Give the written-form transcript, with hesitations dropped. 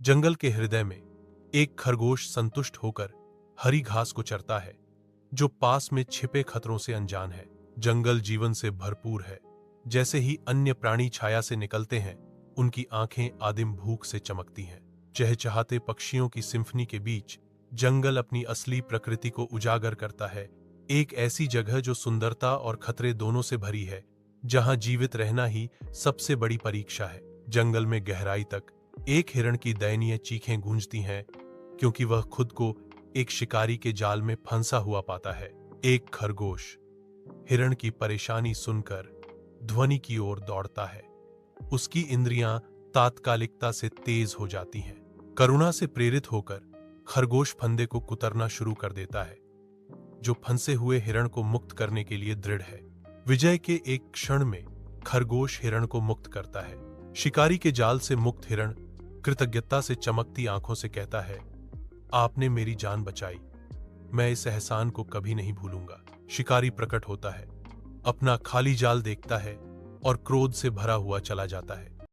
जंगल के हृदय में एक खरगोश संतुष्ट होकर हरी घास को चरता है, जो पास में छिपे खतरों से अनजान है। जंगल जीवन से भरपूर है। जैसे ही अन्य प्राणी छाया से निकलते हैं, उनकी आंखें आदिम भूख से चमकती हैं। चहचहाते पक्षियों की सिम्फनी के बीच जंगल अपनी असली प्रकृति को उजागर करता है। एक ऐसी जगह जो सुंदरता और खतरे दोनों से भरी है, जहां जीवित रहना ही सबसे बड़ी परीक्षा है। जंगल में गहराई तक एक हिरण की दयनीय चीखें गूंजती हैं, क्योंकि वह खुद को एक शिकारी के जाल में फंसा हुआ पाता है। एक खरगोश हिरण की परेशानी सुनकर ध्वनि की ओर दौड़ता है। उसकी इंद्रियां तात्कालिकता से तेज हो जाती हैं। करुणा से प्रेरित होकर खरगोश फंदे को कुतरना शुरू कर देता है, जो फंसे हुए हिरण को मुक्त करने के लिए दृढ़ है। विजय के एक क्षण में खरगोश हिरण को मुक्त करता है। शिकारी के जाल से मुक्त हिरण कृतज्ञता से चमकती आंखों से कहता है, आपने मेरी जान बचाई, मैं इस एहसान को कभी नहीं भूलूंगा। शिकारी प्रकट होता है, अपना खाली जाल देखता है और क्रोध से भरा हुआ चला जाता है।